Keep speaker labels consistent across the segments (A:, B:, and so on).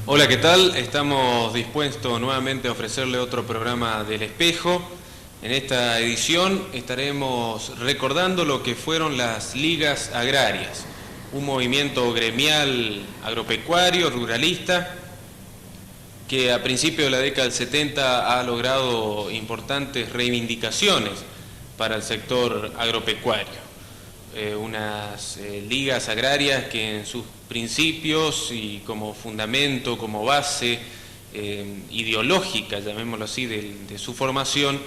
A: Hola, ¿qué tal? Estamos dispuestos nuevamente a ofrecerle otro programa del Espejo. En esta edición estaremos recordando lo que fueron las ligas agrarias, un movimiento gremial agropecuario, ruralista, que a principios de la década del 70 ha logrado importantes reivindicaciones para el sector agropecuario. Unas ligas agrarias que en sus principios y como fundamento, como base ideológica, llamémoslo así, de su formación,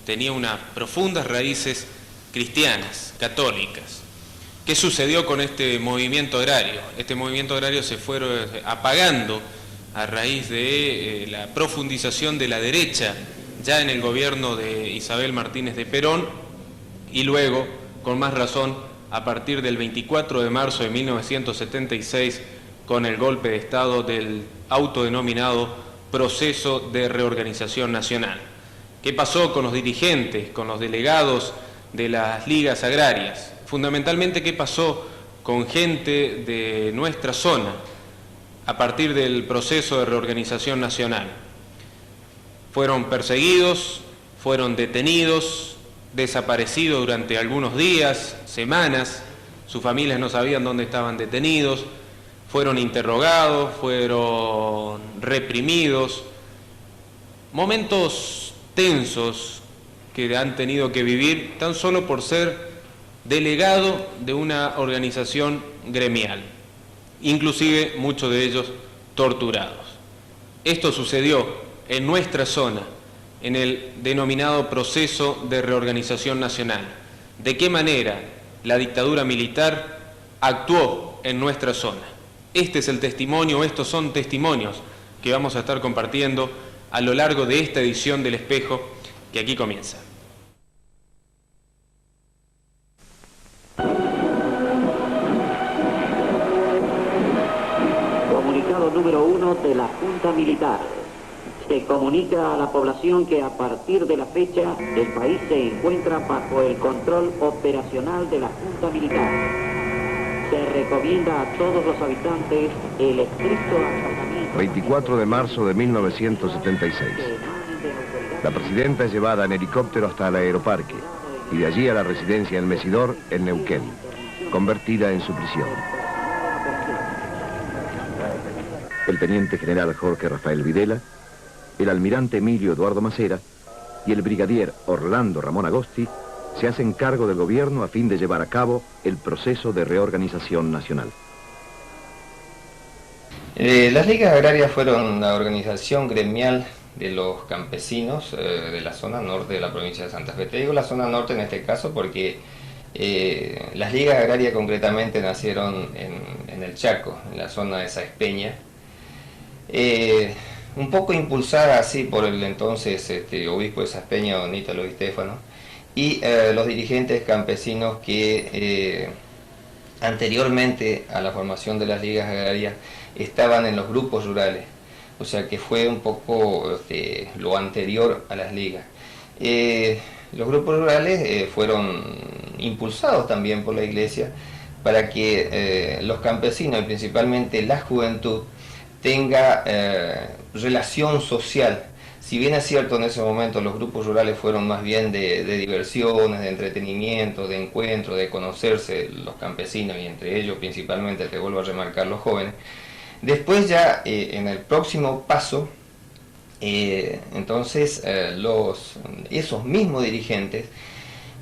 A: tenía unas profundas raíces cristianas, católicas. ¿Qué sucedió con este movimiento agrario? Este movimiento agrario se fue apagando a raíz de la profundización de la derecha ya en el gobierno de Isabel Martínez de Perón y luego, con más razón, a partir del 24 de marzo de 1976, con el golpe de Estado del autodenominado Proceso de Reorganización Nacional. ¿Qué pasó con los dirigentes, con los delegados de las ligas agrarias? Fundamentalmente, ¿qué pasó con gente de nuestra zona a partir del Proceso de Reorganización Nacional? Fueron perseguidos, fueron detenidos, desaparecidos durante algunos días, semanas, sus familias no sabían dónde estaban detenidos, fueron interrogados, fueron reprimidos, momentos tensos que han tenido que vivir tan solo por ser delegado de una organización gremial, inclusive muchos de ellos torturados. Esto sucedió en nuestra zona, en el denominado Proceso de Reorganización Nacional. ¿De qué manera la dictadura militar actuó en nuestra zona? Este es el testimonio, estos son testimonios que vamos a estar compartiendo a lo largo de esta edición del Espejo, que aquí comienza.
B: Comunicado número 1 de la Junta Militar. Se comunica a la población que a partir de la fecha el país se encuentra bajo el control operacional de la Junta Militar. Se recomienda a todos los habitantes el estricto acatamiento...
C: 24 de marzo de 1976. La presidenta es llevada en helicóptero hasta el aeroparque y de allí a la residencia El Mesidor en Neuquén, convertida en su prisión. El teniente general Jorge Rafael Videla, el almirante Emilio Eduardo Macera y el brigadier Orlando Ramón Agosti se hacen cargo del gobierno a fin de llevar a cabo el proceso de reorganización nacional.
D: Las ligas agrarias fueron una organización gremial de los campesinos de la zona norte de la provincia de Santa Fe. Te digo la zona norte en este caso porque las ligas agrarias concretamente nacieron en el Chaco, en la zona de Sáenz Peña. Un poco impulsada así por el entonces obispo de Sáenz Peña, don Ítalo Di Stefano, y los dirigentes campesinos que anteriormente a la formación de las ligas agrarias estaban en los grupos rurales, o sea que fue un poco lo anterior a las ligas. Los grupos rurales fueron impulsados también por la iglesia para que los campesinos y principalmente la juventud tenga relación social. Si bien es cierto en ese momento los grupos rurales fueron más bien de diversiones, de entretenimiento, de encuentro, de conocerse los campesinos y entre ellos principalmente, te vuelvo a remarcar, los jóvenes, después ya en el próximo paso, entonces esos mismos dirigentes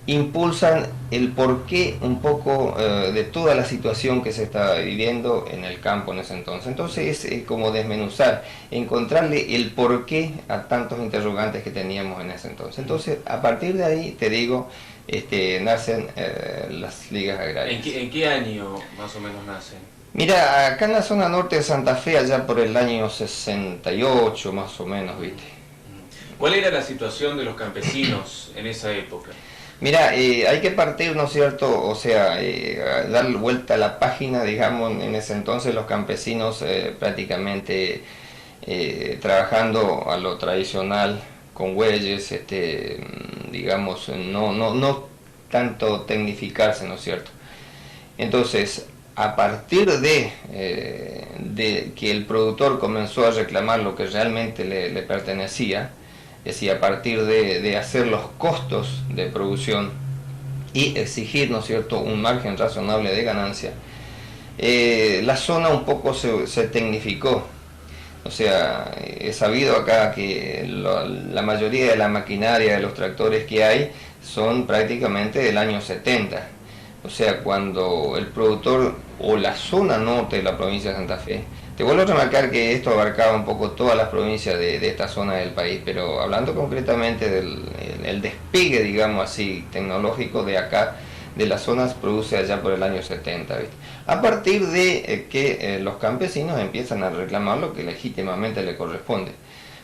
D: impulsan el porqué un poco de toda la situación que se estaba viviendo en el campo en ese entonces. Entonces es como desmenuzar, encontrarle el porqué a tantos interrogantes que teníamos en ese entonces. Entonces a partir de ahí, te digo, nacen las ligas agrarias.
A: ¿En qué año más o menos nacen?
D: Mira, acá en la zona norte de Santa Fe, allá por el año 68 más o menos, ¿viste?
A: ¿Cuál era la situación de los campesinos en esa época?
D: Mira, hay que partir, ¿no es cierto? O sea, dar vuelta a la página, digamos, en ese entonces los campesinos prácticamente trabajando a lo tradicional, con bueyes, digamos, no tanto tecnificarse, ¿no es cierto? Entonces, a partir de que el productor comenzó a reclamar lo que realmente le pertenecía, es decir, a partir de hacer los costos de producción y exigir, ¿no es cierto?, un margen razonable de ganancia, la zona un poco se tecnificó. O sea, he sabido acá que la mayoría de la maquinaria de los tractores que hay son prácticamente del año 70. O sea, cuando el productor o la zona norte de la provincia de Santa Fe, te vuelvo a remarcar que esto abarcaba un poco todas las provincias de esta zona del país, pero hablando concretamente del despegue, digamos así, tecnológico de acá, de las zonas, produce allá por el año 70, ¿viste? A partir de que los campesinos empiezan a reclamar lo que legítimamente le corresponde,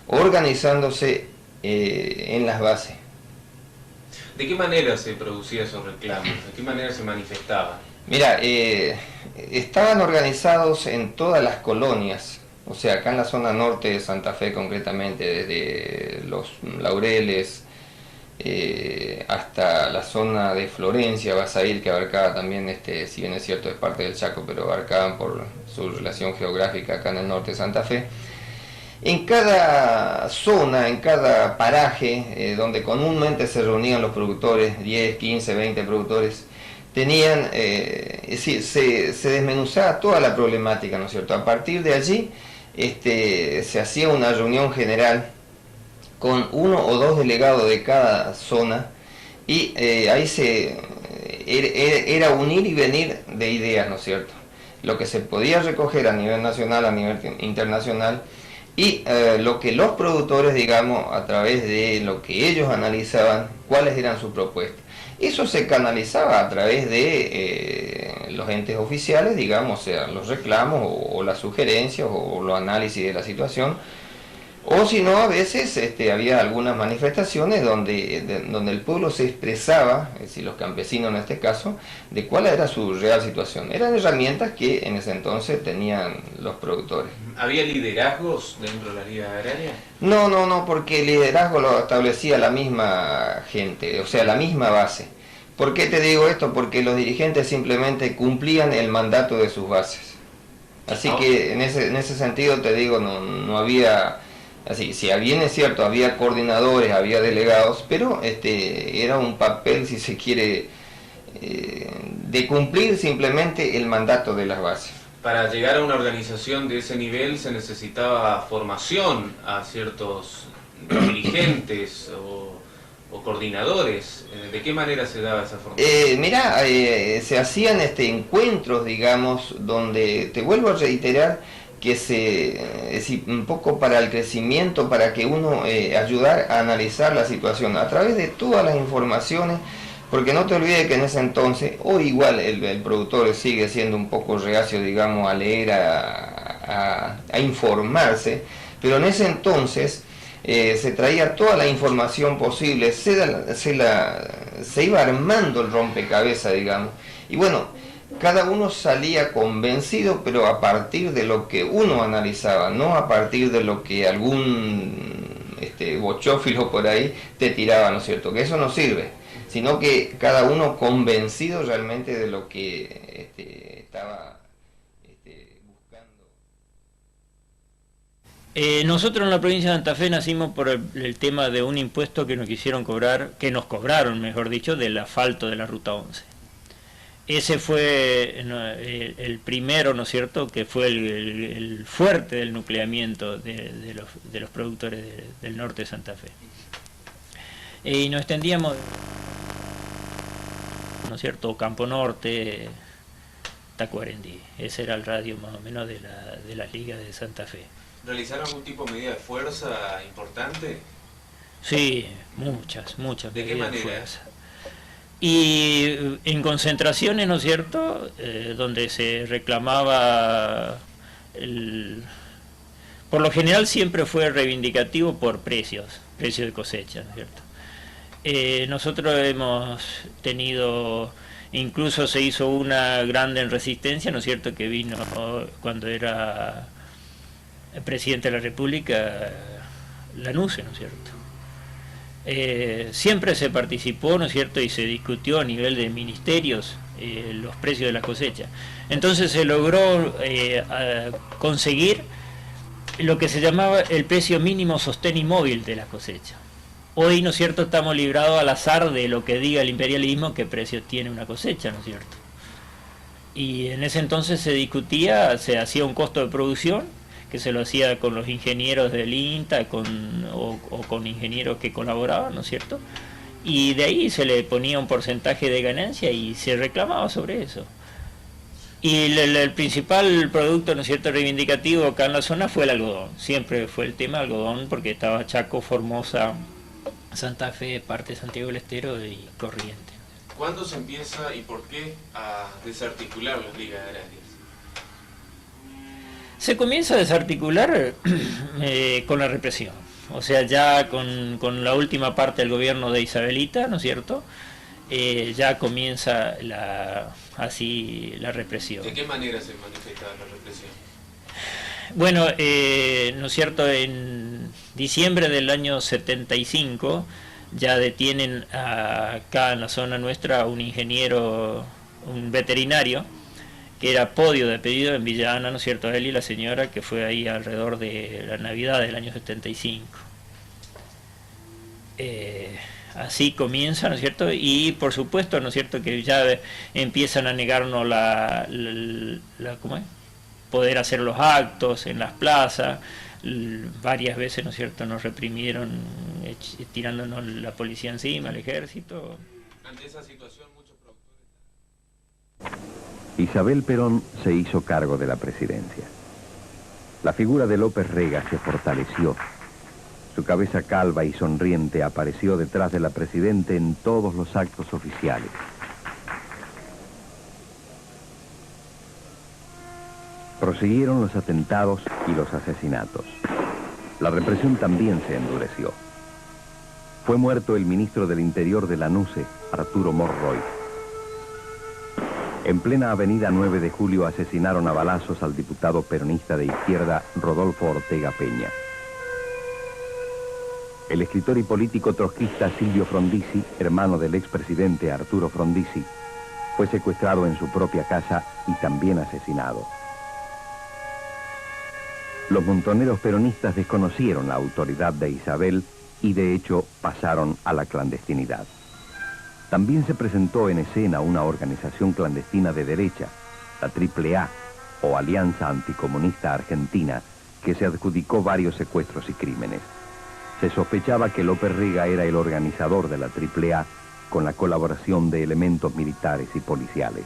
D: organizándose en las bases.
A: ¿De qué manera se producían esos reclamos? ¿De qué manera se manifestaban?
D: Mira, estaban organizados en todas las colonias, o sea, acá en la zona norte de Santa Fe concretamente, desde los Laureles hasta la zona de Florencia, Basail, que abarcaba también, si bien es cierto es parte del Chaco, pero abarcaban por su relación geográfica acá en el norte de Santa Fe. En cada zona, en cada paraje donde comúnmente se reunían los productores, 10, 15, 20 productores, tenían, es decir, se desmenuzaba toda la problemática, ¿no es cierto? A partir de allí se hacía una reunión general con 1 o 2 delegados de cada zona y ahí era unir y venir de ideas, ¿no es cierto? Lo que se podía recoger a nivel nacional, a nivel internacional, y lo que los productores, digamos, a través de lo que ellos analizaban, cuáles eran sus propuestas. Eso se canalizaba a través de los entes oficiales, digamos, sean los reclamos o las sugerencias o los análisis de la situación, o si no, a veces había algunas manifestaciones donde el pueblo se expresaba, es decir, los campesinos en este caso, de cuál era su real situación. Eran herramientas que en ese entonces tenían los productores.
A: ¿Había liderazgos dentro de la Liga Agraria?
D: No, porque el liderazgo lo establecía la misma gente, o sea, la misma base. ¿Por qué te digo esto? Porque los dirigentes simplemente cumplían el mandato de sus bases. Así que en ese sentido te digo, no había... Así, si bien es cierto, había coordinadores, había delegados, pero era un papel, si se quiere, de cumplir simplemente el mandato de las bases.
A: Para llegar a una organización de ese nivel se necesitaba formación a ciertos dirigentes o coordinadores. ¿De qué manera se daba esa formación?
D: Mirá, se hacían encuentros, digamos, donde, te vuelvo a reiterar, que es decir, un poco para el crecimiento, para que uno ayudar a analizar la situación a través de todas las informaciones, porque no te olvides que en ese entonces, o igual el productor sigue siendo un poco reacio, digamos, a leer, a informarse, pero en ese entonces se traía toda la información posible, se iba armando el rompecabezas, digamos, y bueno, cada uno salía convencido, pero a partir de lo que uno analizaba, no a partir de lo que algún bochófilo por ahí te tiraba, ¿no es cierto? Que eso no sirve, sino que cada uno convencido realmente de lo que estaba buscando.
E: Nosotros en la provincia de Santa Fe nacimos por el tema de un impuesto que nos quisieron cobrar, que nos cobraron, mejor dicho, del asfalto de la Ruta 11. Ese fue el primero, ¿no es cierto?, que fue el fuerte del nucleamiento de los productores del norte de Santa Fe. Y nos extendíamos, ¿no es cierto?, Campo Norte, Tacuarembó. Ese era el radio más o menos de las ligas de Santa Fe.
A: ¿Realizaron algún tipo de medida de fuerza importante?
E: Sí, muchas
A: ¿De qué manera?
E: De fuerza. Y en concentraciones, ¿no es cierto?, donde se reclamaba, por lo general siempre fue reivindicativo por precios de cosecha, ¿no es cierto? Nosotros hemos tenido, incluso se hizo una grande resistencia, ¿no es cierto?, que vino cuando era el presidente de la República, Lanusse, ¿no es cierto? Siempre se participó, ¿no es cierto?, y se discutió a nivel de ministerios los precios de la cosecha. Entonces se logró conseguir lo que se llamaba el precio mínimo sostén y móvil de la cosecha. Hoy, ¿no es cierto?, estamos librados al azar de lo que diga el imperialismo qué precio tiene una cosecha, ¿no es cierto? Y en ese entonces se discutía, se hacía un costo de producción, que se lo hacía con los ingenieros del INTA o con ingenieros que colaboraban, ¿no es cierto? Y de ahí se le ponía un porcentaje de ganancia y se reclamaba sobre eso. Y el principal producto, ¿no es cierto?, reivindicativo acá en la zona fue el algodón. Siempre fue el tema algodón, porque estaba Chaco, Formosa, Santa Fe, parte de Santiago del Estero y Corrientes.
A: ¿Cuándo se empieza y por qué a desarticular las ligas agrarias?
E: Se comienza a desarticular con la represión. O sea, ya con la última parte del gobierno de Isabelita, ¿no es cierto?, ya comienza la represión.
A: ¿De qué manera se manifiesta la represión?
E: Bueno, ¿no es cierto?, en diciembre del año 75 ya detienen acá en la zona nuestra a un ingeniero, un veterinario, que era podio de pedido en Villa Ana, ¿no es cierto?, él y la señora, que fue ahí alrededor de la Navidad del año 75. Así comienza, ¿no es cierto?, y por supuesto, ¿no es cierto?, que ya empiezan a negarnos ¿cómo es?, poder hacer los actos en las plazas. Varias veces, ¿no es cierto?, nos reprimieron tirándonos la policía encima, el ejército.
A: Ante esa situación, muchos productores...
C: Isabel Perón se hizo cargo de la presidencia. La figura de López Rega se fortaleció. Su cabeza calva y sonriente apareció detrás de la presidenta en todos los actos oficiales. Prosiguieron los atentados y los asesinatos. La represión también se endureció. Fue muerto el ministro del Interior de la NUCE, Arturo Monroy. En plena avenida 9 de Julio asesinaron a balazos al diputado peronista de izquierda Rodolfo Ortega Peña. El escritor y político trotskista Silvio Frondizi, hermano del expresidente Arturo Frondizi, fue secuestrado en su propia casa y también asesinado. Los montoneros peronistas desconocieron la autoridad de Isabel y de hecho pasaron a la clandestinidad. También se presentó en escena una organización clandestina de derecha, la AAA, o Alianza Anticomunista Argentina, que se adjudicó varios secuestros y crímenes. Se sospechaba que López Rega era el organizador de la AAA con la colaboración de elementos militares y policiales.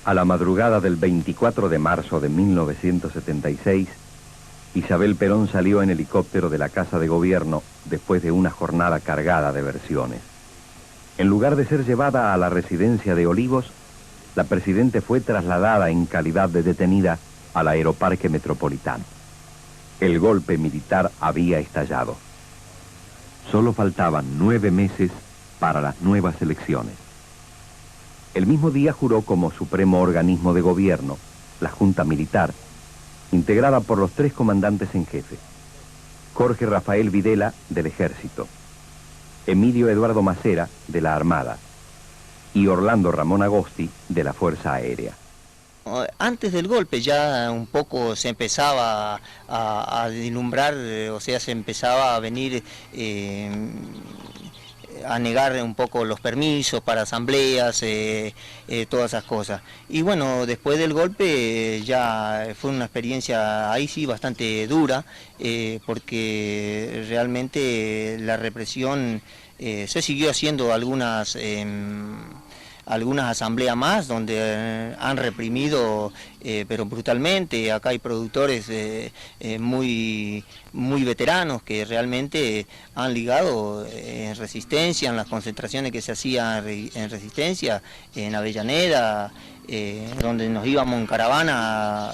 C: A la madrugada del 24 de marzo de 1976, Isabel Perón salió en helicóptero de la Casa de Gobierno después de una jornada cargada de versiones. En lugar de ser llevada a la residencia de Olivos, la presidenta fue trasladada en calidad de detenida al Aeroparque Metropolitano. El golpe militar había estallado. Solo faltaban 9 meses para las nuevas elecciones. El mismo día juró como supremo organismo de gobierno la Junta Militar, integrada por los 3 comandantes en jefe: Jorge Rafael Videla, del Ejército, Emilio Eduardo Macera, de la Armada, y Orlando Ramón Agosti, de la Fuerza Aérea.
F: Antes del golpe ya un poco se empezaba a vislumbrar, o sea, se empezaba a venir a negar un poco los permisos para asambleas, todas esas cosas. Y bueno, después del golpe ya fue una experiencia ahí sí bastante dura, porque realmente la represión se siguió haciendo algunas asambleas más donde han reprimido, pero brutalmente. Acá hay productores muy veteranos que realmente han ligado en resistencia, en las concentraciones que se hacían en resistencia, en Avellaneda, donde nos íbamos en caravana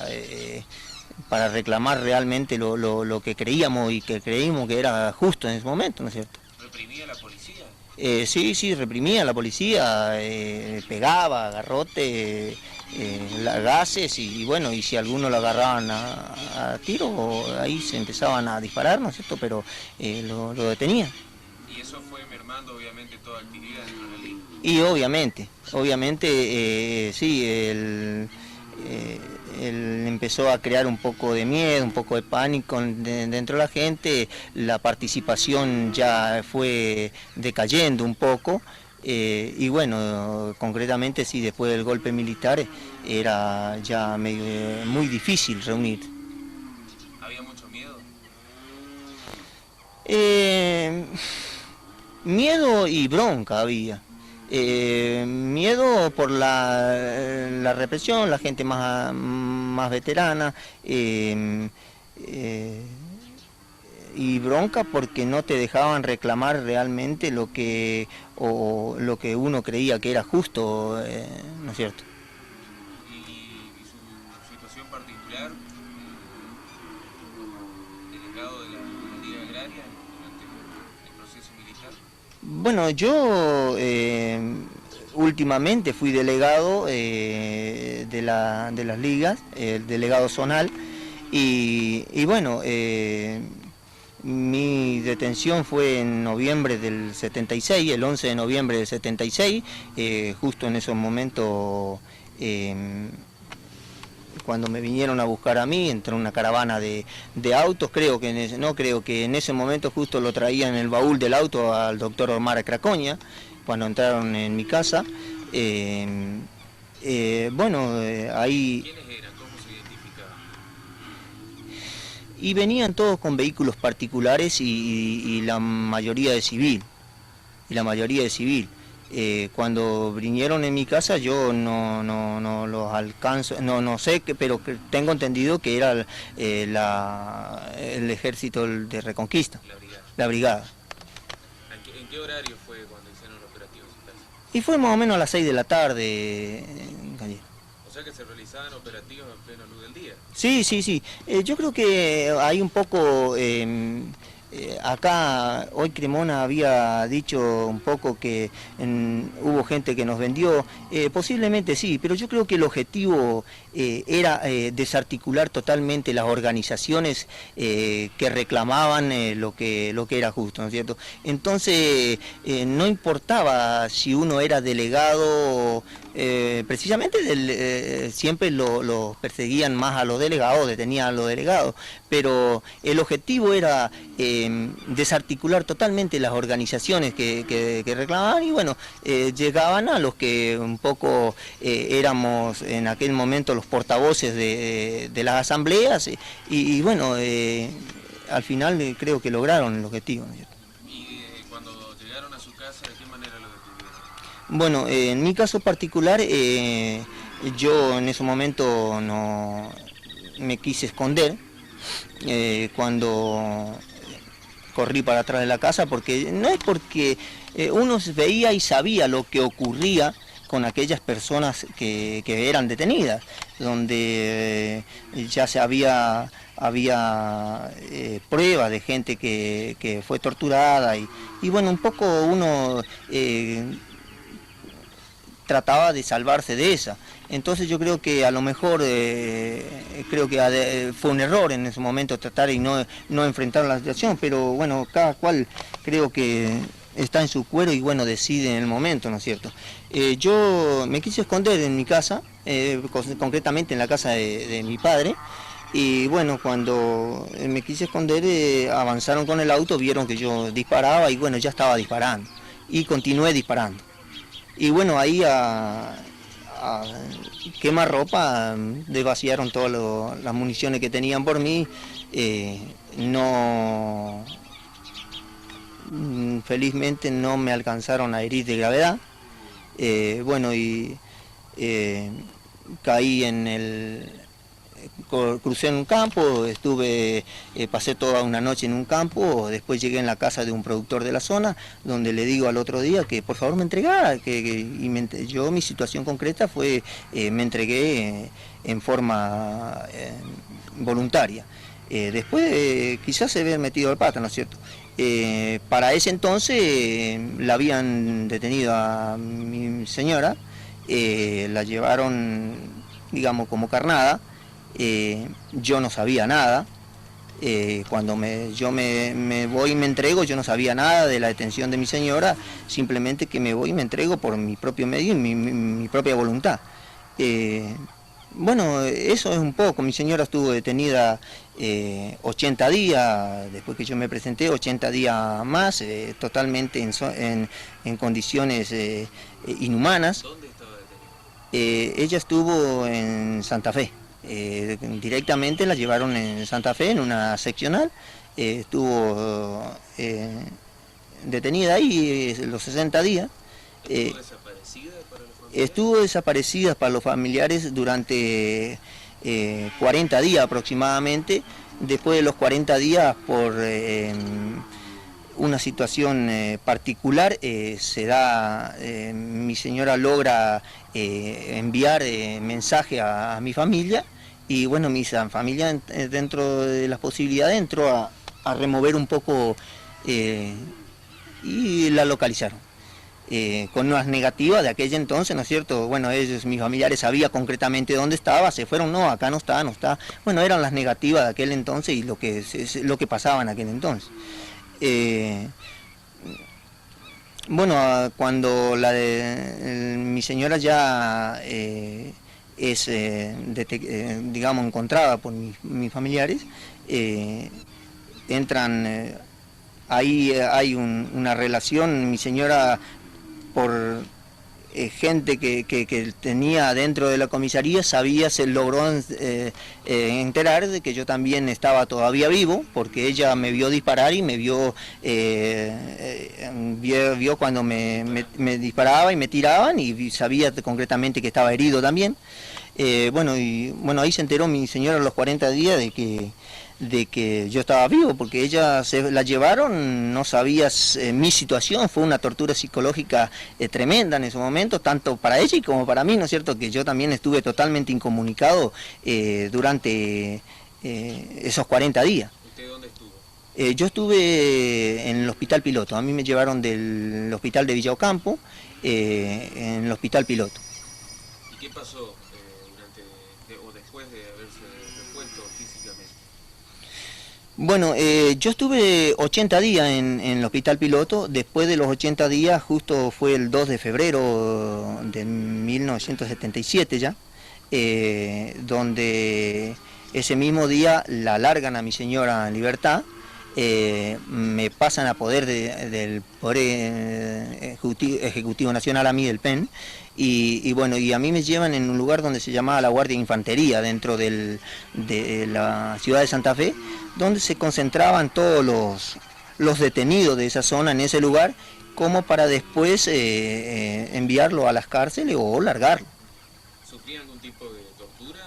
F: para reclamar realmente lo que creíamos y que creímos que era justo en ese momento, ¿no es cierto?
A: ¿Reprimía la policía?
F: Sí, reprimía a la policía, pegaba, garrote, gases y bueno, y si alguno lo agarraban a tiro, ahí se empezaban a disparar, ¿no es cierto? Pero lo detenían.
A: Y eso fue mermando obviamente toda actividad dentro de la liga.
F: Y obviamente, sí, él empezó a crear un poco de miedo, un poco de pánico dentro de la gente, la participación ya fue decayendo un poco, y bueno, concretamente sí, después del golpe militar era ya muy difícil reunir.
A: ¿Había mucho miedo?
F: Miedo y bronca había. Miedo por la represión, la gente más veterana, y bronca porque no te dejaban reclamar realmente lo que uno creía que era justo, ¿no es cierto?
A: ¿Y su situación particular, como delegado de la Liga Agraria durante el proceso militar?
F: Bueno, yo últimamente fui delegado de las ligas, el delegado zonal, y bueno, mi detención fue en noviembre del 76, el 11 de noviembre del 76, justo en esos momentos, cuando me vinieron a buscar a mí, entró una caravana de autos, creo que en ese momento justo lo traían en el baúl del auto al doctor Omar Cracoña, cuando entraron en mi casa. Bueno, ahí...
A: ¿Quiénes eran? ¿Cómo se identificaban?
F: Y venían todos con vehículos particulares y la mayoría de civil. Cuando vinieron en mi casa yo no los alcanzo, no sé, pero tengo entendido que era el ejército de Reconquista, la brigada.
A: ¿En qué horario fue cuando hicieron el operativo en su casa?
F: Y fue más o menos a las 6 de la tarde, Javier.
A: O sea que se realizaban operativos en plena luz del día.
F: Sí. Yo creo que hay un poco... acá hoy Cremona había dicho un poco que hubo gente que nos vendió, posiblemente sí, pero yo creo que el objetivo era desarticular totalmente las organizaciones que reclamaban lo que era justo, ¿no es cierto? Entonces no importaba si uno era delegado, precisamente siempre lo perseguían más a los delegados, detenían a los delegados, pero el objetivo era desarticular totalmente las organizaciones que reclamaban y bueno, llegaban a los que un poco éramos en aquel momento los portavoces de las asambleas y bueno, al final creo que lograron el objetivo, ¿no es cierto?
A: ¿Y cuando llegaron a su casa, de qué manera lo detuvieron?
F: Bueno, en mi caso particular, yo en ese momento no me quise esconder cuando corrí para atrás de la casa, porque no es porque uno veía y sabía lo que ocurría con aquellas personas que eran detenidas, donde ya había pruebas de gente que fue torturada y bueno, un poco uno trataba de salvarse de esa. Entonces yo creo que a lo mejor fue un error en ese momento tratar y no enfrentar la situación, pero bueno, cada cual creo que está en su cuero y bueno, decide en el momento, ¿no es cierto? Yo me quise esconder en mi casa, concretamente en la casa de mi padre, y bueno, cuando me quise esconder, avanzaron con el auto, vieron que yo disparaba y bueno, ya estaba disparando, y continué disparando. Y bueno, ahí a quemarropa desvaciaron todas las municiones que tenían por mí, felizmente no me alcanzaron a herir de gravedad, bueno, y caí crucé en un campo, pasé toda una noche en un campo, después llegué en la casa de un productor de la zona, donde le digo al otro día que por favor me entregara, yo mi situación concreta fue, me entregué en forma voluntaria. Después quizás se había metido al pata, ¿no es cierto? Para ese entonces la habían detenido a mi señora, la llevaron, digamos, como carnada. Yo no sabía nada. Cuando yo me voy y me entrego, yo no sabía nada de la detención de mi señora, simplemente que me voy y me entrego por mi propio medio y mi propia voluntad. Bueno, eso es un poco. Mi señora estuvo detenida 80 días, después que yo me presenté, 80 días más, totalmente en condiciones inhumanas.
A: ¿Dónde estaba detenida?
F: Ella estuvo en Santa Fe. Directamente la llevaron en Santa Fe, en una seccional. Estuvo detenida ahí los 60 días.
A: ¿Estuvo desaparecida para los familiares?
F: Estuvo desaparecida para los familiares durante 40 días aproximadamente. Después de los 40 días, por una situación particular, mi señora logra enviar mensaje a mi familia, y bueno, mi familia, dentro de las posibilidades, entró a remover un poco y la localizaron. Con unas negativas de aquella entonces, ¿no es cierto? Bueno, mis familiares sabían concretamente dónde estaba, se fueron, no, acá no está, no está. Bueno, eran las negativas de aquel entonces y lo que pasaba en aquel entonces. Bueno, cuando mi señora ya es, digamos, encontrada por mis familiares, entran, ahí hay una relación. Mi señora, por gente que tenía dentro de la comisaría, se logró enterar de que yo también estaba todavía vivo, porque ella me vio disparar y me vio cuando me disparaba y me tiraban, y sabía concretamente que estaba herido también. Bueno, ahí se enteró mi señora a los 40 días de que yo estaba vivo, porque ella la llevaron, no sabía mi situación. Fue una tortura psicológica tremenda en ese momento, tanto para ella y como para mí, ¿no es cierto?, que yo también estuve totalmente incomunicado durante esos 40 días.
A: ¿Usted dónde estuvo?
F: Yo estuve en el Hospital Piloto. A mí me llevaron del hospital de Villa Ocampo, en el Hospital Piloto.
A: ¿Y qué pasó después de haberse repuesto físicamente?
F: Bueno, yo estuve 80 días en el Hospital Piloto. Después de los 80 días, justo fue el 2 de febrero de 1977 ya, donde ese mismo día la largan a mi señora en libertad. Me pasan a poder del Poder Ejecutivo Nacional, a mí, del PEN, y bueno, y a mí me llevan en un lugar donde se llamaba la Guardia de Infantería, dentro de la ciudad de Santa Fe, donde se concentraban todos los detenidos de esa zona en ese lugar, como para después enviarlo a las cárceles o largarlo.
A: ¿Sufrían algún tipo de tortura?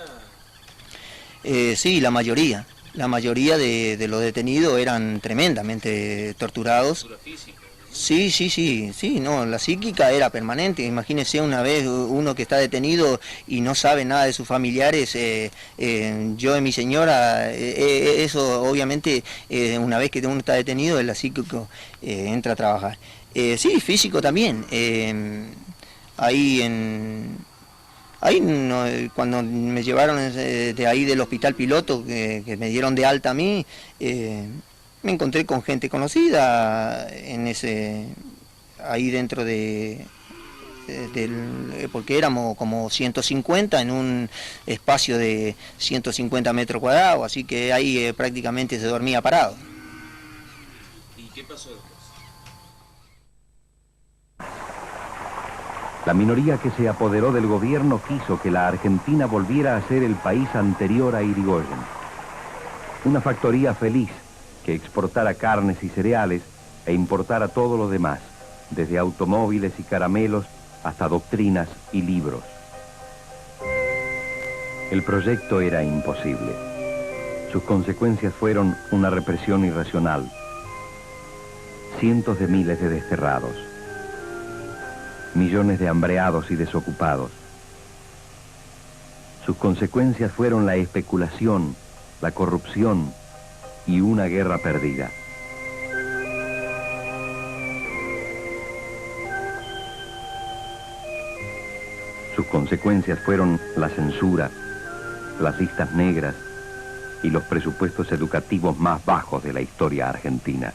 F: Sí, la mayoría. La mayoría de los detenidos eran tremendamente torturados.
A: ¿Tortura física?
F: Sí, no, la psíquica era permanente. Imagínese una vez uno que está detenido y no sabe nada de sus familiares. Yo de mi señora, eso obviamente, una vez que uno está detenido, el psíquico entra a trabajar. Sí, físico también. Cuando me llevaron de ahí del Hospital Piloto, que me dieron de alta a mí, me encontré con gente conocida ahí dentro porque éramos como 150 en un espacio de 150 metros cuadrados, así que ahí prácticamente se dormía parado.
A: ¿Y qué pasó después?
C: La minoría que se apoderó del gobierno quiso que la Argentina volviera a ser el país anterior a Irigoyen. Una factoría feliz que exportara carnes y cereales e importara todo lo demás, desde automóviles y caramelos hasta doctrinas y libros. El proyecto era imposible. Sus consecuencias fueron una represión irracional, cientos de miles de desterrados, millones de hambreados y desocupados. Sus consecuencias fueron la especulación,
G: la corrupción y una guerra perdida. Sus consecuencias fueron la censura, las listas negras y los presupuestos educativos más bajos de la historia argentina.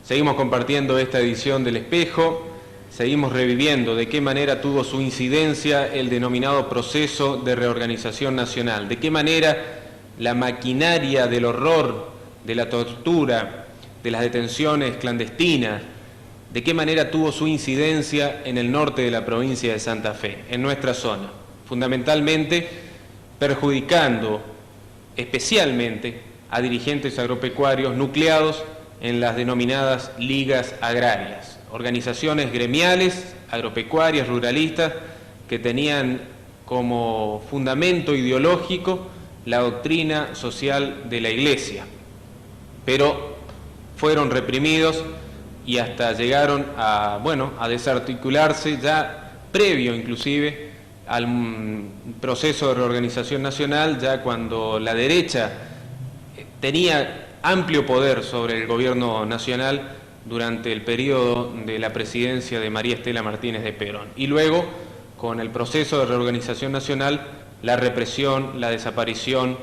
A: Seguimos compartiendo esta edición del Espejo, seguimos reviviendo de qué manera tuvo su incidencia el denominado proceso de reorganización nacional, de qué manera la maquinaria del horror, de la tortura, de las detenciones clandestinas, de qué manera tuvo su incidencia en el norte de la provincia de Santa Fe, en nuestra zona, fundamentalmente perjudicando especialmente a dirigentes agropecuarios nucleados en las denominadas ligas agrarias, organizaciones gremiales, agropecuarias, ruralistas, que tenían como fundamento ideológico la doctrina social de la Iglesia, pero fueron reprimidos y hasta llegaron a desarticularse ya previo inclusive al proceso de reorganización nacional, ya cuando la derecha tenía amplio poder sobre el gobierno nacional durante el periodo de la presidencia de María Estela Martínez de Perón. Y luego, con el proceso de reorganización nacional, la represión, la desaparición,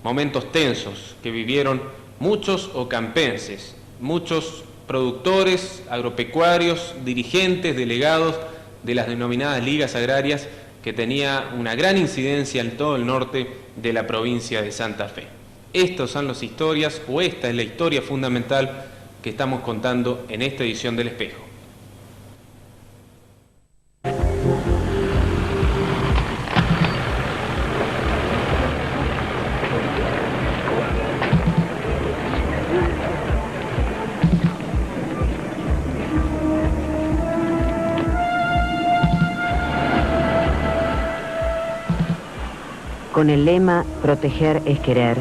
A: momentos tensos que vivieron muchos ocampenses, muchos productores, agropecuarios, dirigentes, delegados de las denominadas ligas agrarias, que tenía una gran incidencia en todo el norte de la provincia de Santa Fe. Estas son las historias, o esta es la historia fundamental que estamos contando en esta edición del Espejo.
H: Con el lema "Proteger es querer",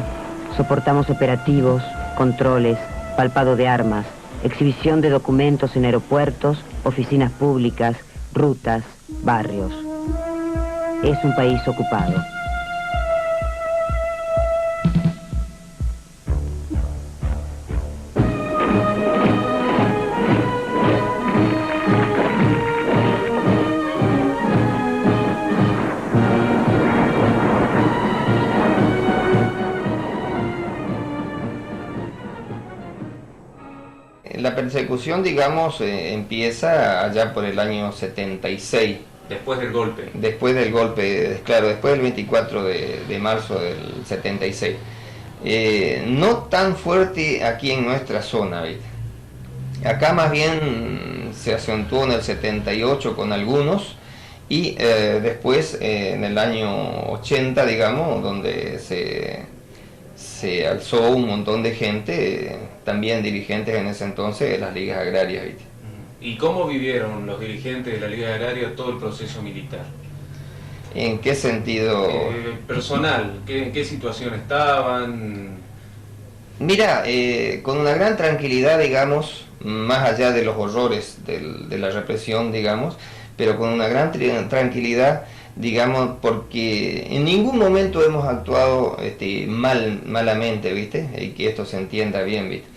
H: soportamos operativos, controles, palpado de armas, exhibición de documentos en aeropuertos, oficinas públicas, rutas, barrios. Es un país ocupado.
D: La persecución, digamos, empieza allá por el año 76.
A: Después del golpe.
D: Después del golpe, claro, después del 24 de marzo del 76. No tan fuerte aquí en nuestra zona, ¿viste? Acá más bien se acentuó en el 78 con algunos y después en el año 80, digamos, donde se alzó un montón de gente, también dirigentes en ese entonces de las ligas agrarias, ¿viste?
A: ¿Y cómo vivieron los dirigentes de la Liga Agraria todo el proceso militar?
D: ¿En qué sentido?
A: Personal, ¿en qué situación estaban?
D: Mira, con una gran tranquilidad, digamos, más allá de los horrores de la represión, digamos, pero con una gran tranquilidad, digamos, porque en ningún momento hemos actuado malamente, ¿viste? Y que esto se entienda bien, ¿viste?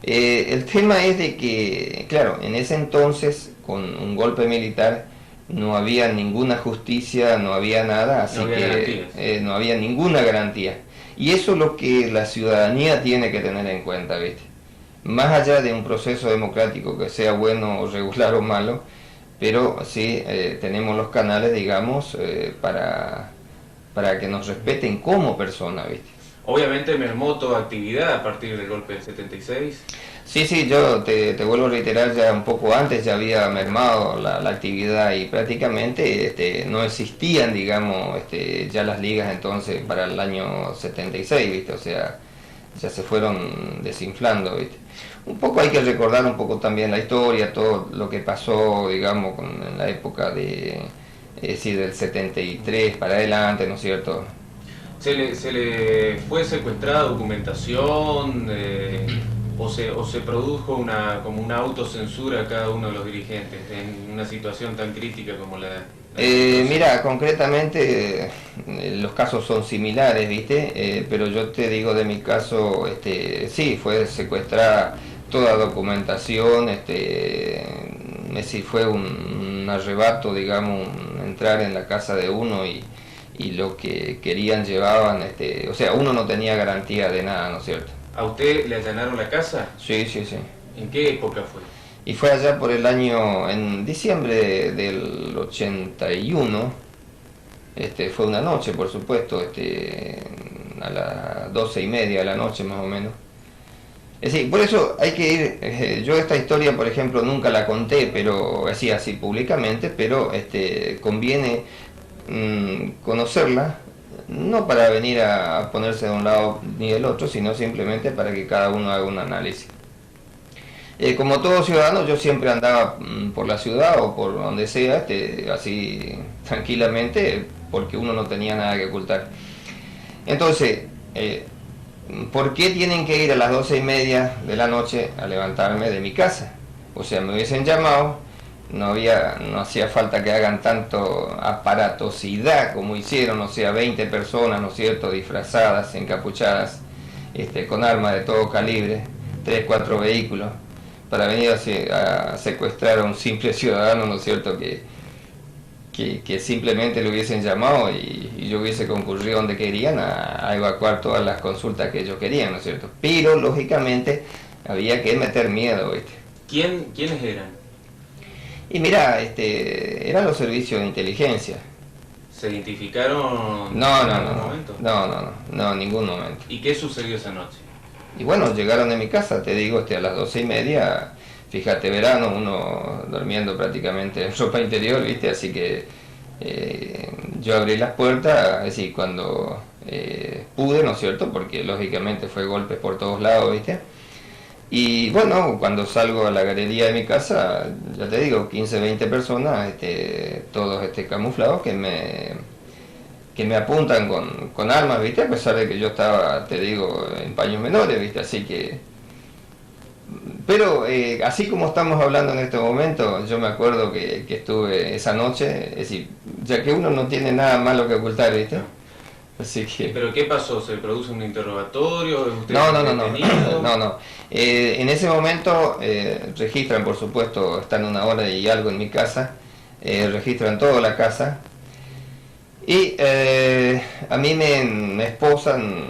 D: El tema es de que, claro, en ese entonces, con un golpe militar, no había ninguna justicia, no había nada, así que no había ninguna garantía. Y eso es lo que la ciudadanía tiene que tener en cuenta, ¿viste? Más allá de un proceso democrático que sea bueno o regular o malo, pero sí tenemos los canales, digamos, para que nos respeten como personas, ¿viste?
A: Obviamente mermó toda actividad a partir del golpe del 76.
D: Sí, sí, yo te vuelvo a reiterar, ya un poco antes ya había mermado la actividad y prácticamente no existían, digamos, ya las ligas entonces para el año 76, ¿viste? O sea, ya se fueron desinflando, ¿viste? Un poco hay que recordar un poco también la historia, todo lo que pasó, digamos, en la época del 73 para adelante, ¿no es cierto?
A: ¿Se le fue secuestrada documentación o se produjo como una autocensura a cada uno de los dirigentes en una situación tan crítica como la
D: mira, concretamente los casos son similares, ¿viste? Pero yo te digo de mi caso, sí, fue secuestrada toda documentación, fue un arrebato, digamos, entrar en la casa de uno y lo que querían llevaban, o sea, uno no tenía garantía de nada, ¿no es cierto?
A: ¿A usted le allanaron la casa?
D: Sí, sí, sí.
A: ¿En qué época fue?
D: Y fue allá por el año, en diciembre del 81, fue una noche, por supuesto, a las 12:30 de la noche más o menos. Es decir, por eso hay que ir, yo esta historia, por ejemplo, nunca la conté, pero así públicamente, pero conviene conocerla, no para venir a ponerse de un lado ni del otro, sino simplemente para que cada uno haga un análisis. Como todo ciudadano, yo siempre andaba por la ciudad o por donde sea, así tranquilamente, porque uno no tenía nada que ocultar. Entonces, ¿por qué tienen que ir a las 12:30 de la noche a levantarme de mi casa? O sea, me hubiesen llamado, no hacía falta que hagan tanto aparatosidad como hicieron, o sea, 20 personas, ¿no es cierto?, disfrazadas, encapuchadas, con armas de todo calibre, 3, 4 vehículos, para venir a secuestrar a un simple ciudadano, ¿no es cierto?, que simplemente le hubiesen llamado y yo hubiese concurrido donde querían a evacuar todas las consultas que ellos querían, ¿no es cierto? Pero, lógicamente, había que meter miedo, ¿viste?
A: ¿Quiénes eran?
D: Y mira, eran los servicios de inteligencia.
A: ¿Se identificaron
D: en
A: algún momento?
D: No, en ningún momento.
A: ¿Y qué sucedió esa noche?
D: Y bueno, llegaron a mi casa, te digo, a las 12:30, fíjate, verano, uno durmiendo prácticamente en ropa interior, ¿viste? Así que yo abrí las puertas, es decir, cuando pude, ¿no es cierto? Porque lógicamente fue golpes por todos lados, ¿viste? Y bueno, cuando salgo a la galería de mi casa, ya te digo, 15, 20 personas, todos camuflados que me apuntan con armas, ¿viste? A pesar de que yo estaba, te digo, en paños menores, ¿viste? Así que... Pero así como estamos hablando en este momento, yo me acuerdo que estuve esa noche, es decir, ya que uno no tiene nada malo que ocultar, ¿viste? Así que...
A: ¿Pero qué pasó? ¿Se produce un interrogatorio?
D: No. En ese momento registran, por supuesto, están 1 hora y algo en mi casa, registran toda la casa y a mí me esposan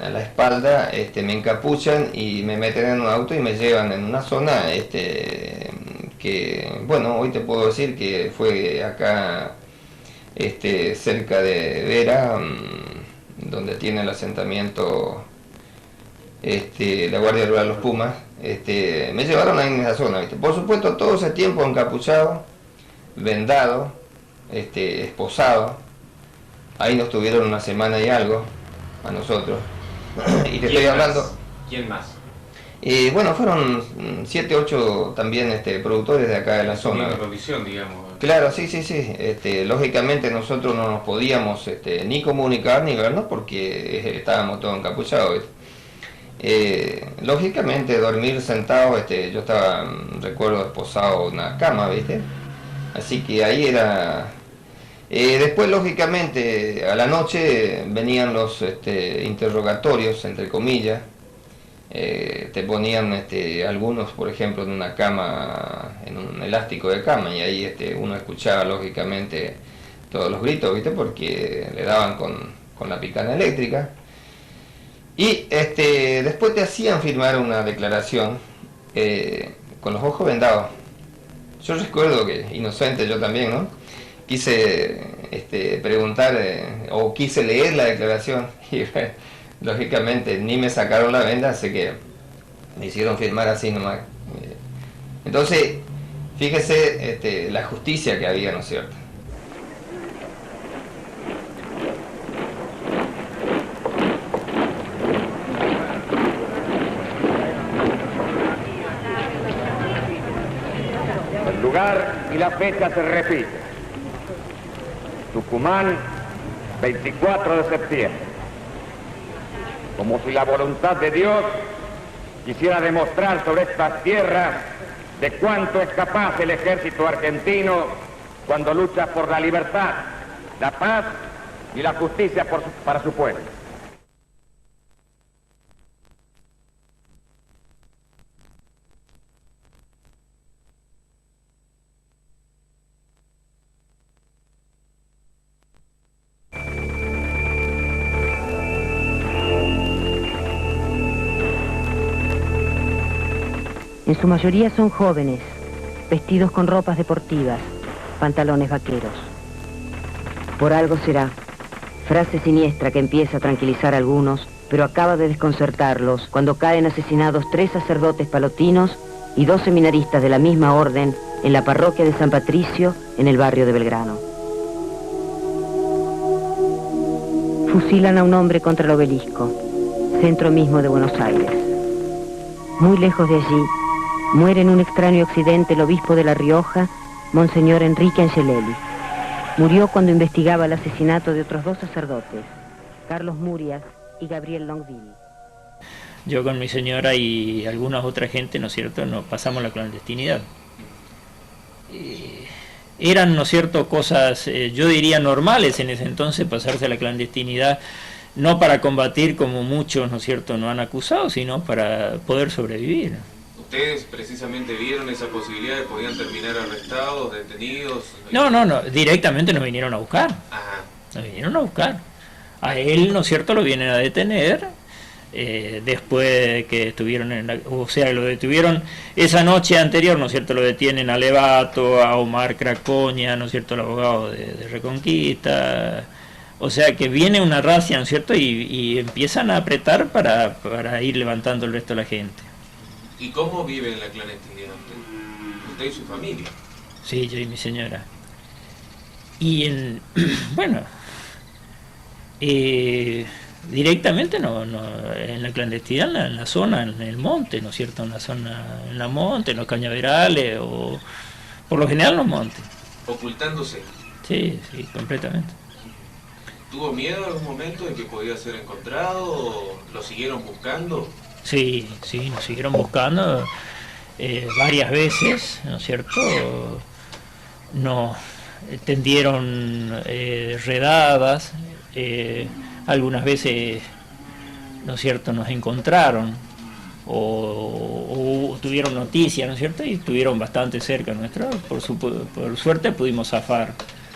D: a la espalda, me encapuchan y me meten en un auto y me llevan en una zona que, bueno, hoy te puedo decir que fue acá cerca de Vera, donde tiene el asentamiento la Guardia Rural Los Pumas. Me llevaron ahí en esa zona, ¿viste? Por supuesto, todo ese tiempo encapuchado, vendado, esposado. Ahí nos tuvieron 1 semana y algo a nosotros. Y te estoy hablando...
A: ¿Quién más?
D: Bueno, fueron 7, 8 también productores de acá de la zona.
A: Una condición, digamos.
D: Claro, sí. Lógicamente nosotros no nos podíamos ni comunicar ni vernos porque estábamos todos encapuchados. Lógicamente dormir sentado, yo estaba, recuerdo, esposado en una cama, ¿viste? Así que ahí era... después, lógicamente, a la noche venían los interrogatorios, entre comillas. Te ponían algunos, por ejemplo, en una cama, en un elástico de cama, y ahí uno escuchaba, lógicamente, todos los gritos, ¿viste? Porque le daban con la picana eléctrica. Y después te hacían firmar una declaración con los ojos vendados. Yo recuerdo que, inocente yo también, ¿no?, quise preguntar o quise leer la declaración y lógicamente ni me sacaron la venda, así que me hicieron firmar así nomás. Entonces, fíjese la justicia que había, ¿no es cierto?
I: El lugar y la fecha se repiten. Tucumán, 24 de septiembre. Como si la voluntad de Dios quisiera demostrar sobre estas tierras de cuánto es capaz el ejército argentino cuando lucha por la libertad, la paz y la justicia para su pueblo.
H: En su mayoría son jóvenes, vestidos con ropas deportivas, pantalones vaqueros. Por algo será, frase siniestra que empieza a tranquilizar a algunos, pero acaba de desconcertarlos cuando caen asesinados 3 sacerdotes palotinos y 2 seminaristas de la misma orden en la parroquia de San Patricio, en el barrio de Belgrano. Fusilan a un hombre contra el Obelisco, centro mismo de Buenos Aires. Muy lejos de allí, muere en un extraño accidente el obispo de La Rioja, Monseñor Enrique Angelelli. Murió cuando investigaba el asesinato de otros 2 sacerdotes, Carlos Murias y Gabriel Longville.
E: Yo con mi señora y algunas otra gente, ¿no es cierto?, nos pasamos la clandestinidad. Eran, ¿no es cierto?, cosas, yo diría normales en ese entonces, pasarse a la clandestinidad, no para combatir como muchos, ¿no es cierto?, nos han acusado, sino para poder sobrevivir.
A: ¿Ustedes precisamente vieron esa posibilidad de que podían terminar arrestados, detenidos?
E: No, directamente nos vinieron a buscar.
A: Ajá.
E: Nos vinieron a buscar. A él, ¿no es cierto?, lo vienen a detener, después que estuvieron lo detuvieron esa noche anterior, ¿no es cierto?, lo detienen a Levato, a Omar Cracoña, ¿no es cierto?, el abogado de Reconquista. O sea que viene una racia, ¿no es cierto?, y empiezan a apretar para ir levantando el resto de la gente.
A: ¿Y cómo vive en la clandestinidad usted y su familia?
E: Sí, yo y mi señora. Y bueno, directamente no, en la clandestinidad, en la zona, en el monte, ¿no es cierto?, en la zona, en la monte, en los cañaverales, o por lo general en los montes.
A: ¿Ocultándose?
E: Sí, completamente.
A: ¿Tuvo miedo en algún momento de que podía ser encontrado o lo siguieron buscando?
E: Sí, nos siguieron buscando varias veces, ¿no es cierto? Nos tendieron redadas, algunas veces, ¿no es cierto?, nos encontraron o tuvieron noticias, ¿no es cierto?, y estuvieron bastante cerca nuestra. Por suerte pudimos zafar,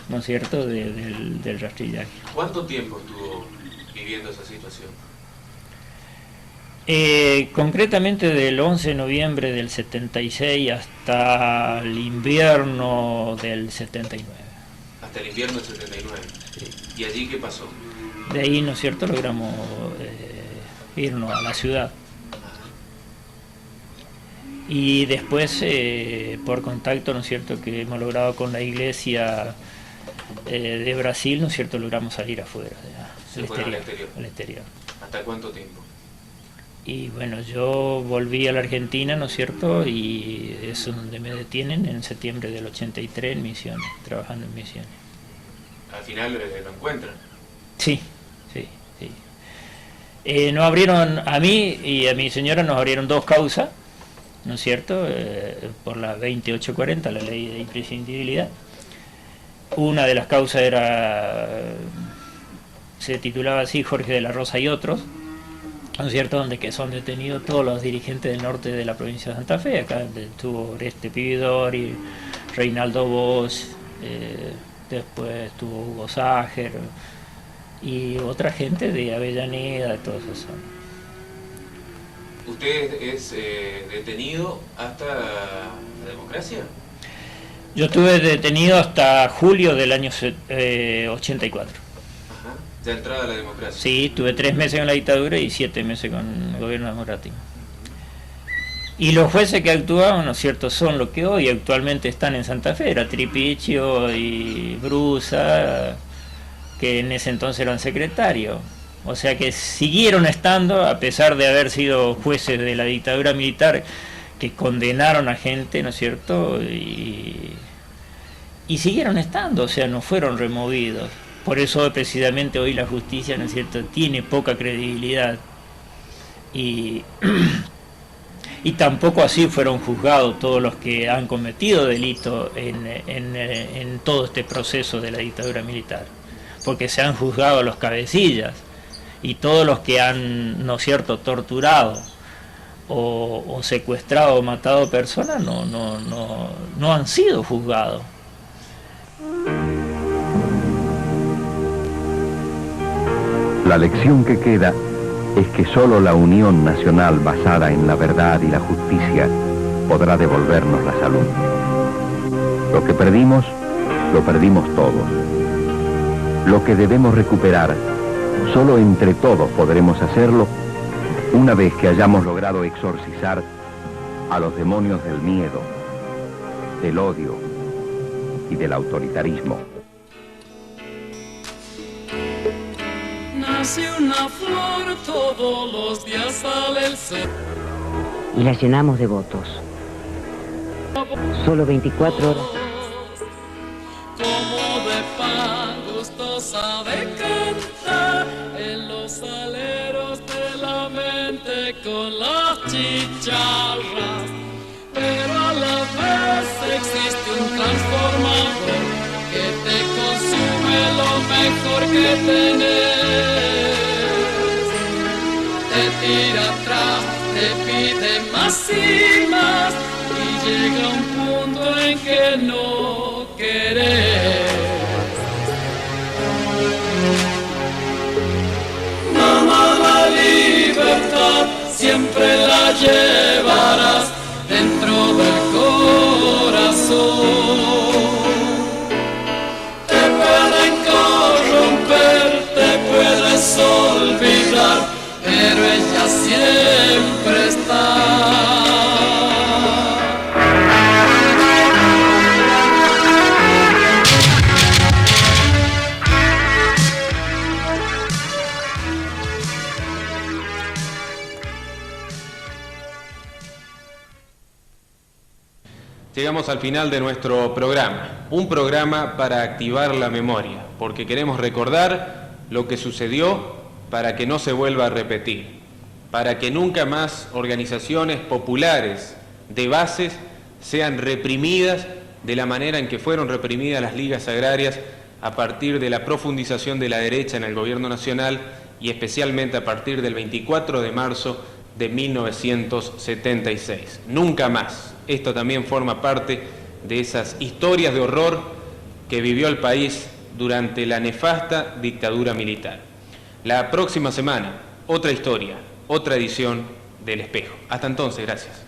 E: ¿no es cierto?, del rastrillaje.
A: ¿Cuánto tiempo estuvo viviendo esa situación?
E: Concretamente del 11 de noviembre del 76 hasta el invierno del 79.
A: Hasta el invierno del 79. Sí. ¿Y allí qué pasó?
E: De ahí, ¿no es cierto?, logramos irnos a la ciudad. Y después, por contacto, ¿no es cierto?, que hemos logrado con la iglesia de Brasil, ¿no es cierto?, logramos salir afuera, al exterior.
A: ¿Hasta cuánto tiempo?
E: Y bueno, yo volví a la Argentina, ¿no es cierto?, y es donde me detienen en septiembre del 83 en Misiones, trabajando en Misiones.
A: ¿Al final lo encuentran?
E: Sí. Nos abrieron, a mí y a mi señora nos abrieron 2 causas, ¿no es cierto?, por la 2840, la ley de imprescindibilidad. Una de las causas se titulaba así, Jorge de la Rosa y otros, ¿no es cierto?, donde que son detenidos todos los dirigentes del norte de la provincia de Santa Fe. Acá estuvo Oreste Pividori, Reinaldo Bosch, después estuvo Hugo Ságer y otra gente de Avellaneda, de todas esas zonas.
A: ¿Usted es detenido hasta la democracia?
E: Yo estuve detenido hasta julio del año 84.
A: ¿Ya entrada a la democracia?
E: Sí, tuve 3 meses con la dictadura y 7 meses con el gobierno democrático. Y los jueces que actuaban, ¿no es cierto?, son los que hoy actualmente están en Santa Fe, era Tripichio y Brusa, que en ese entonces eran secretarios. O sea que siguieron estando, a pesar de haber sido jueces de la dictadura militar, que condenaron a gente, ¿no es cierto?, y siguieron estando, o sea, no fueron removidos. Por eso precisamente hoy la justicia, ¿no es cierto?, tiene poca credibilidad. Y tampoco así fueron juzgados todos los que han cometido delitos en todo este proceso de la dictadura militar, porque se han juzgado a los cabecillas, y todos los que han, ¿no es cierto?, torturado o secuestrado o matado personas no han sido juzgados.
G: La lección que queda es que solo la unión nacional basada en la verdad y la justicia podrá devolvernos la salud. Lo que perdimos, lo perdimos todos. Lo que debemos recuperar, solo entre todos podremos hacerlo una vez que hayamos logrado exorcizar a los demonios del miedo, del odio y del autoritarismo.
J: Nace una flor, todos los días sale el sol.
H: Y la llenamos de votos. Solo 24 horas.
J: Como de pan gustosa de cantar en los aleros de la mente con las chicharras. Pero a la vez existe un transformador que te consume lo mejor que tenés. Te tira atrás, te pide más y más, y llega un punto en que no querés. Mamá, la libertad siempre la llevarás dentro del corazón. Te pueden corromper, te puedes olvidar, pero ella siempre está.
A: Llegamos al final de nuestro programa, un programa para activar la memoria, porque queremos recordar lo que sucedió para que no se vuelva a repetir, para que nunca más organizaciones populares de bases sean reprimidas de la manera en que fueron reprimidas las ligas agrarias a partir de la profundización de la derecha en el gobierno nacional y especialmente a partir del 24 de marzo de 1976. Nunca más. Esto también forma parte de esas historias de horror que vivió el país durante la nefasta dictadura militar. La próxima semana, otra historia, otra edición del Espejo. Hasta entonces, gracias.